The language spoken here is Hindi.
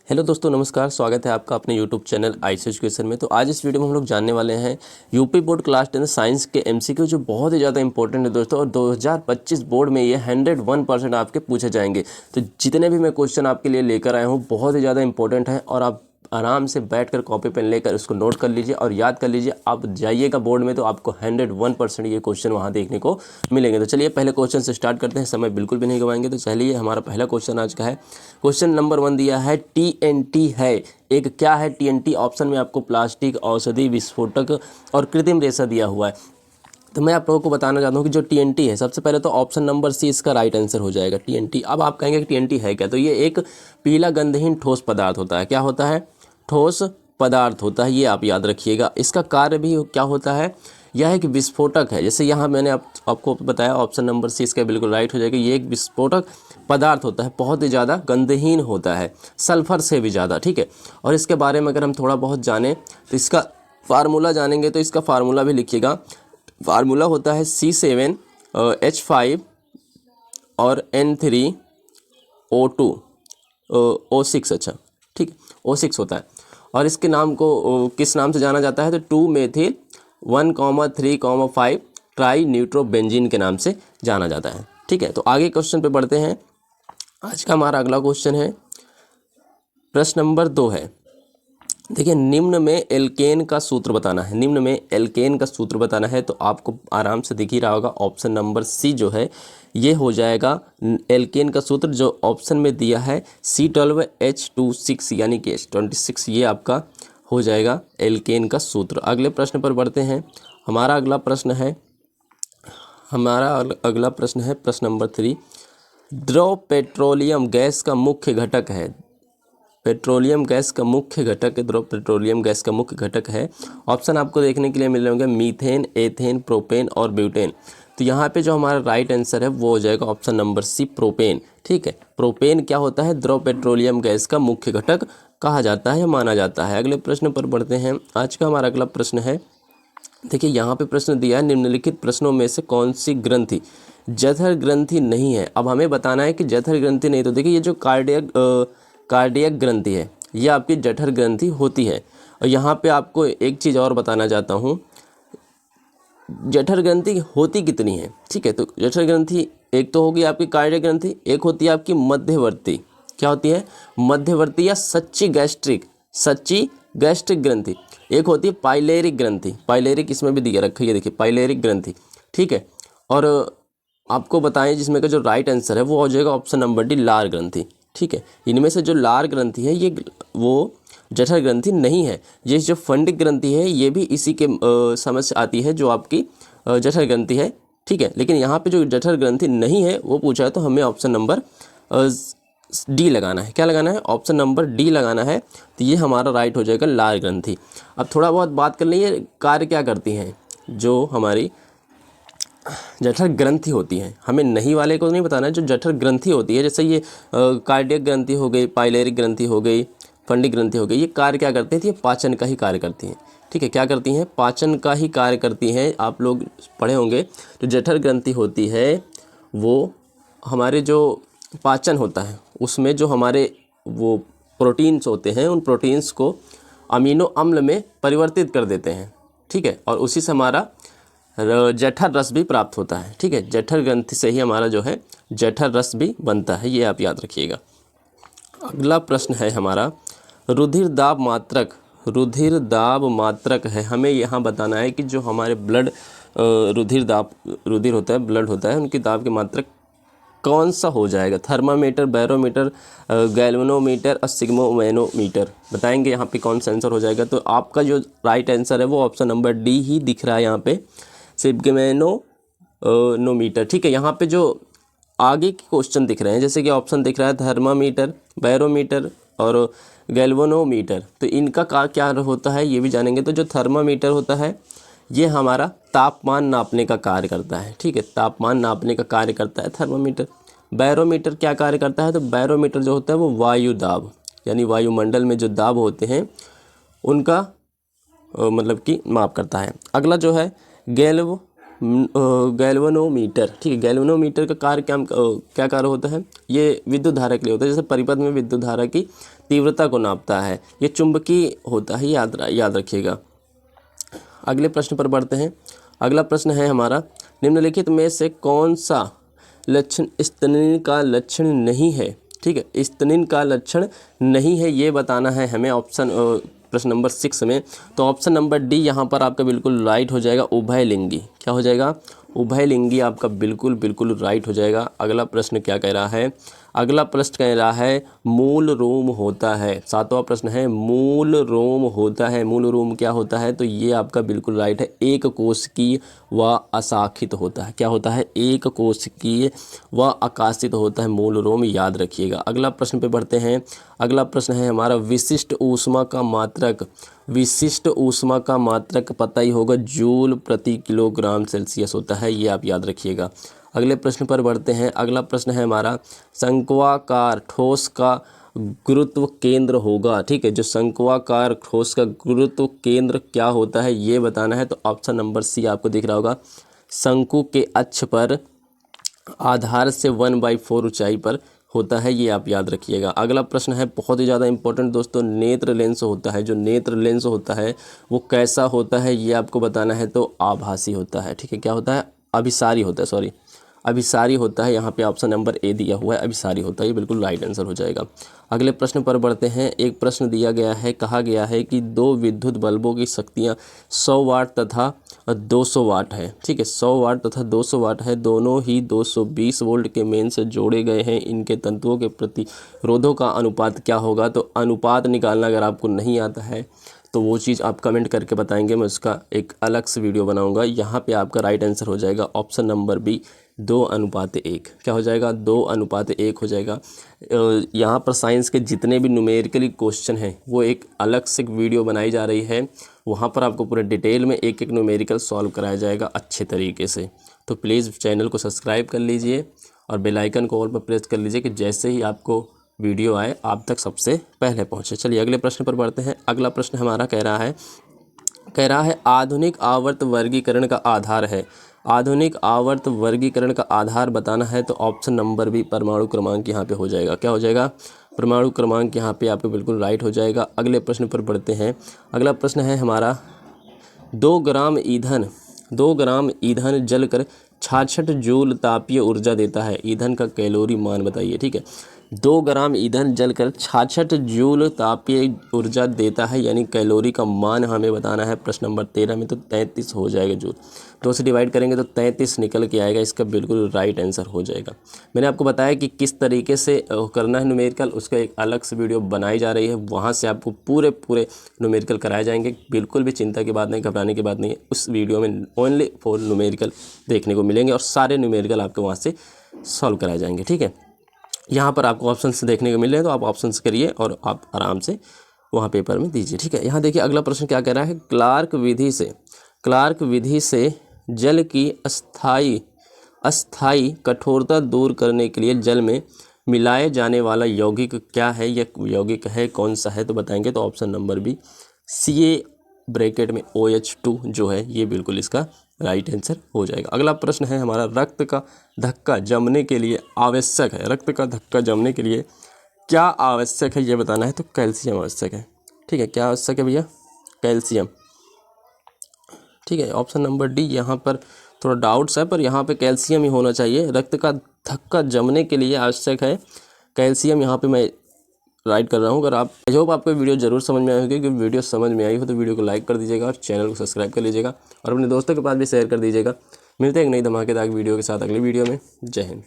हेलो दोस्तों, नमस्कार। स्वागत है आपका अपने यूट्यूब चैनल आईसी एजुकेशन में। तो आज इस वीडियो में हम लोग जानने वाले हैं यूपी बोर्ड क्लास 10 साइंस के एमसीक्यू जो बहुत ही ज़्यादा इंपॉर्टेंट है दोस्तों, और 2025 बोर्ड में ये 101% आपके पूछे जाएंगे। तो जितने भी मैं क्वेश्चन आपके लिए लेकर आया हूँ बहुत ही ज़्यादा इंपॉर्टेंट है, और आप आराम से बैठकर कॉपी पेन लेकर उसको नोट कर लीजिए और याद कर लीजिए। आप जाइएगा बोर्ड में तो आपको 101% ये क्वेश्चन वहाँ देखने को मिलेंगे। तो चलिए पहले क्वेश्चन से स्टार्ट करते हैं, समय बिल्कुल भी नहीं गवाएंगे। तो चलिए हमारा पहला क्वेश्चन आज का है। क्वेश्चन नंबर 1 दिया है टीएनटी है एक, क्या है टीएनटी? ऑप्शन में आपको प्लास्टिक, औषधि, विस्फोटक और कृत्रिम रेशा दिया हुआ है। तो मैं आप लोगों को बताना चाहता हूँ कि जो टीएनटी है, सबसे पहले तो ऑप्शन नंबर सी इसका राइट आंसर हो जाएगा, टीएनटी। अब आप कहेंगे कि टीएनटी है क्या? तो ये एक पीला गंधहीन ठोस पदार्थ होता है। क्या होता है? ठोस पदार्थ होता है, ये आप याद रखिएगा। इसका कार्य भी क्या होता है? यह एक विस्फोटक है। जैसे यहाँ मैंने आपको बताया, ऑप्शन नंबर सी इसका बिल्कुल राइट हो जाएगा। ये एक विस्फोटक पदार्थ होता है, बहुत ही ज़्यादा गंधहीन होता है, सल्फर से भी ज़्यादा, ठीक है। और इसके बारे में अगर हम थोड़ा बहुत जानें तो इसका फार्मूला जानेंगे, तो इसका फार्मूला भी लिखिएगा। फार्मूला होता है C7H5 और N3O2 O6, अच्छा ठीक है, O6 होता है। और इसके नाम को किस नाम से जाना जाता है? तो 2 मेथिल 1,3,5 ट्राई न्यूट्रोबेंजीन के नाम से जाना जाता है, ठीक है। तो आगे क्वेश्चन पे बढ़ते हैं। आज का हमारा अगला क्वेश्चन है, प्रश्न नंबर 2 है। देखिए, निम्न में एल्केन का सूत्र बताना है। निम्न में एल्केन का सूत्र बताना है, तो आपको आराम से दिख ही रहा होगा, ऑप्शन नंबर सी जो है ये हो जाएगा एल्केन का सूत्र, जो ऑप्शन में दिया है C12H26 यानी कि H26, ये आपका हो जाएगा एल्केन का सूत्र। अगले प्रश्न पर बढ़ते हैं। हमारा अगला प्रश्न है प्रश्न नंबर 3। द्रव पेट्रोलियम गैस का मुख्य घटक है। पेट्रोलियम गैस का मुख्य घटक है, द्रव पेट्रोलियम गैस का मुख्य घटक है। ऑप्शन आपको देखने के लिए मिल रहे होंगे, मीथेन, एथेन, प्रोपेन और ब्यूटेन। तो यहाँ पे जो हमारा राइट आंसर है वो हो जाएगा ऑप्शन नंबर सी, प्रोपेन, ठीक है। प्रोपेन क्या होता है? द्रव पेट्रोलियम गैस का मुख्य घटक कहा जाता है, माना जाता है। अगले प्रश्न पर बढ़ते हैं। आज का हमारा अगला प्रश्न है, देखिए यहाँ पे प्रश्न दिया है, निम्नलिखित प्रश्नों में से कौन सी ग्रंथि जठर ग्रंथि नहीं है? अब हमें बताना है कि जठर ग्रंथि नहीं, तो देखिए ये जो कार्डियक ग्रंथि है ये आपकी जठर ग्रंथि होती है। और यहाँ पे आपको एक चीज़ और बताना चाहता हूँ, जठर ग्रंथि होती कितनी है, ठीक है। तो जठर ग्रंथि एक तो होगी आपकी कार्डियक ग्रंथि, एक होती है आपकी मध्यवर्ती, क्या होती है? मध्यवर्ती या सच्ची गैस्ट्रिक ग्रंथि। एक होती है पाइलेरिक ग्रंथि, पाइलेरिक इसमें भी दिया रखा है, देखिए पाइलेरिक ग्रंथि, ठीक है। और आपको बताएं जिसमें का जो राइट आंसर है वो हो जाएगा ऑप्शन नंबर डी, लार ग्रंथि, ठीक है। इनमें से जो लार ग्रंथि है ये वो जठर ग्रंथि नहीं है। ये जो फंडिक ग्रंथि है ये भी इसी के समझ से आती है, जो आपकी जठर ग्रंथि है, ठीक है। लेकिन यहाँ पे जो जठर ग्रंथि नहीं है वो पूछा है, तो हमें ऑप्शन नंबर डी लगाना है। क्या लगाना है? ऑप्शन नंबर डी लगाना है। तो ये हमारा राइट हो जाएगा, लार ग्रंथि। अब थोड़ा बहुत बात कर लें, ये कार्य क्या करती हैं जो हमारी जठर ग्रंथि होती है। हमें नहीं वाले को नहीं बताना है, जो जठर ग्रंथि होती है, जैसे ये कार्डियक ग्रंथि हो गई, पाइलेरिक ग्रंथि हो गई, फंडिक ग्रंथि हो गई, ये कार्य क्या करती हैं? ये पाचन का ही कार्य करती हैं, ठीक है। क्या करती हैं? पाचन का ही कार्य करती हैं। आप लोग पढ़े होंगे, जो जठर ग्रंथि होती है वो हमारे जो पाचन होता है उसमें जो हमारे वो प्रोटीन्स होते हैं, उन प्रोटीन्स को अमीनो अम्ल में परिवर्तित कर देते हैं, ठीक है। और उसी से हमारा जठर रस भी प्राप्त होता है, ठीक है। जठर ग्रंथि से ही हमारा जो है जठर रस भी बनता है, ये आप याद रखिएगा। अगला प्रश्न है हमारा, रुधिर दाब मात्रक है। हमें यहाँ बताना है कि जो हमारे रुधिर होता है, ब्लड होता है, उनकी दाब की मात्रक कौन सा हो जाएगा? थर्मामीटर, बैरोमीटर, गैल्वेनोमीटर और सिग्मोमैनोमीटर। बताएंगे यहाँ पे कौन सा आंसर हो जाएगा। तो आपका जो राइट आंसर है वो ऑप्शन नंबर डी ही दिख रहा है यहाँ पे, सिग्मोमैनोमीटर, ठीक है। यहाँ पे जो आगे के क्वेश्चन दिख रहे हैं, जैसे कि ऑप्शन दिख रहा है थर्मामीटर, बैरोमीटर और गैल्वेनोमीटर, तो इनका क्या होता है ये भी जानेंगे। तो जो थर्मामीटर होता है ये हमारा तापमान नापने का कार्य करता है, ठीक है। तापमान नापने का कार्य करता है थर्मामीटर। बैरोमीटर क्या कार्य करता है? तो बैरोमीटर जो होता है वो वायु दाब, यानी वायुमंडल में जो दाब होते हैं उनका मतलब कि माप करता है। अगला जो है गैल्वेनोमीटर, ठीक है। गैल्वेनोमीटर का कार्य क्या कार्य होता है? ये विद्युत धारा के लिए होता है, जैसे परिपथ में विद्युत धारा की तीव्रता को नापता है। ये चुंबकीय होता है, याद रखिएगा। अगले प्रश्न पर बढ़ते हैं। अगला प्रश्न है हमारा, निम्नलिखित में से कौन सा लक्षण स्तनन का लक्षण नहीं है? ठीक है, स्तनन का लक्षण नहीं है ये बताना है हमें ऑप्शन प्रश्न नंबर 6 में। तो ऑप्शन नंबर डी यहाँ पर आपका बिल्कुल राइट हो जाएगा, उभयलिंगी। क्या हो जाएगा? उभयलिंगी आपका बिल्कुल राइट हो जाएगा। अगला प्रश्न क्या कह रहा है? अगला प्रश्न कह रहा है मूल रोम होता है। 7वां प्रश्न है मूल रोम होता है। मूल रोम क्या होता है? तो ये आपका बिल्कुल राइट है, एक कोशिकीय व अशाखित होता है। क्या होता है? एक कोशिकीय व आकाशित होता है मूल रोम, याद रखिएगा। अगला प्रश्न पे बढ़ते हैं। अगला प्रश्न है हमारा विशिष्ट ऊष्मा का मात्रक। विशिष्ट ऊष्मा का मात्रक पता ही होगा, जूल प्रति किलोग्राम सेल्सियस होता है, ये आप याद रखिएगा। अगले प्रश्न पर बढ़ते हैं। अगला प्रश्न है हमारा शंक्वाकार ठोस का गुरुत्व केंद्र होगा। ठीक है, जो शंक्वाकार ठोस का गुरुत्व केंद्र क्या होता है ये बताना है। तो ऑप्शन नंबर सी आपको दिख रहा होगा, शंकु के अक्ष पर आधार से 1/4 ऊंचाई पर होता है, ये आप याद रखिएगा। अगला प्रश्न है बहुत ही ज़्यादा इंपॉर्टेंट दोस्तों, नेत्र लेंस होता है। जो नेत्र लेंस होता है वो कैसा होता है ये आपको बताना है। तो आभासी होता है। ठीक है, क्या होता है? अभिसारी होता है, सॉरी अभिसारी होता है। यहाँ पे ऑप्शन नंबर ए दिया हुआ है, अभिसारी होता है, ये बिल्कुल राइट आंसर हो जाएगा। अगले प्रश्न पर बढ़ते हैं। एक प्रश्न दिया गया है, कहा गया है कि दो विद्युत बल्बों की शक्तियाँ 100 वाट तथा 200 वाट है। ठीक है, 100 वाट तथा 200 वाट है, दोनों ही 220 वोल्ट के मेन से जोड़े गए हैं। इनके तंतुओं के प्रतिरोधों का अनुपात क्या होगा? तो अनुपात निकालना अगर आपको नहीं आता है तो वो चीज़ आप कमेंट करके बताएंगे, मैं उसका एक अलग से वीडियो बनाऊंगा। यहाँ पे आपका राइट आंसर हो जाएगा ऑप्शन नंबर बी, 2:1। क्या हो जाएगा? 2:1 हो जाएगा। यहाँ पर साइंस के जितने भी न्यूमेरिकली क्वेश्चन हैं वो एक अलग से वीडियो बनाई जा रही है, वहाँ पर आपको पूरे डिटेल में एक एक न्यूमेरिकल सॉल्व कराया जाएगा अच्छे तरीके से। तो प्लीज़ चैनल को सब्सक्राइब कर लीजिए और बेल आइकन को ऑल पर प्रेस कर लीजिए कि जैसे ही आपको वीडियो आए आप तक सबसे पहले पहुँचे। चलिए अगले प्रश्न पर बढ़ते हैं। अगला प्रश्न हमारा कह रहा है आधुनिक आवर्त वर्गीकरण का आधार है। आधुनिक आवर्त वर्गीकरण का आधार बताना है। तो ऑप्शन नंबर बी, परमाणु क्रमांक यहाँ पे हो जाएगा। क्या हो जाएगा? परमाणु क्रमांक यहाँ पे आपको बिल्कुल राइट हो जाएगा। अगले प्रश्न पर बढ़ते हैं। अगला प्रश्न है हमारा 2 ग्राम ईंधन जलकर 66 जूल तापीय ऊर्जा देता है। ईंधन का कैलोरी मान बताइए। ठीक है, 2 ग्राम ईंधन जलकर 66 जूल तापीय ऊर्जा देता है, यानी कैलोरी का मान हमें बताना है। प्रश्न नंबर 13 में तो 33 हो जाएगा जूल। 2 से डिवाइड करेंगे तो 33 निकल के आएगा, इसका बिल्कुल राइट आंसर हो जाएगा। मैंने आपको बताया कि किस तरीके से करना है न्यूमेरिकल, उसका एक अलग से वीडियो बनाई जा रही है, वहाँ से आपको पूरे न्यूमेरिकल कराए जाएंगे। बिल्कुल भी चिंता की बात नहीं, घबराने की बात नहीं है। उस वीडियो में ओनली 4 न्यूमेरिकल देखने को मिलेंगे और सारे न्यूमेरिकल आपको वहाँ से सॉल्व कराए जाएंगे। ठीक है, यहाँ पर आपको ऑप्शंस देखने को मिल रहे हैं तो आप ऑप्शंस करिए और आप आराम से वहाँ पेपर में दीजिए। ठीक है, यहाँ देखिए अगला प्रश्न क्या कह रहा है, क्लार्क विधि से जल की अस्थाई कठोरता दूर करने के लिए जल में मिलाए जाने वाला यौगिक क्या है? यह यौगिक है कौन सा है? तो बताएंगे तो option number B, Ca bracket में OH2 जो है ये बिल्कुल इसका राइट आंसर हो जाएगा। अगला प्रश्न है हमारा रक्त का धक्का जमने के लिए आवश्यक है। रक्त का धक्का जमने के लिए क्या आवश्यक है ये बताना है। तो कैल्शियम आवश्यक है। ठीक है, क्या आवश्यक है भैया? कैल्शियम। ठीक है, ऑप्शन नंबर डी यहाँ पर थोड़ा डाउट्स है, पर यहाँ पे कैल्शियम ही होना चाहिए। रक्त का धक्का जमने के लिए आवश्यक है कैल्शियम, यहाँ पे मैं राइट कर रहा हूँ। अगर आप आई होप आपको वीडियो जरूर समझ में आई होगी। कि वीडियो समझ में आई हो तो वीडियो को लाइक कर दीजिएगा और चैनल को सब्सक्राइब कर लीजिएगा और अपने दोस्तों के पास भी शेयर कर दीजिएगा। मिलते हैं एक नई धमाकेदार वीडियो के साथ अगली वीडियो में। जय हिंद।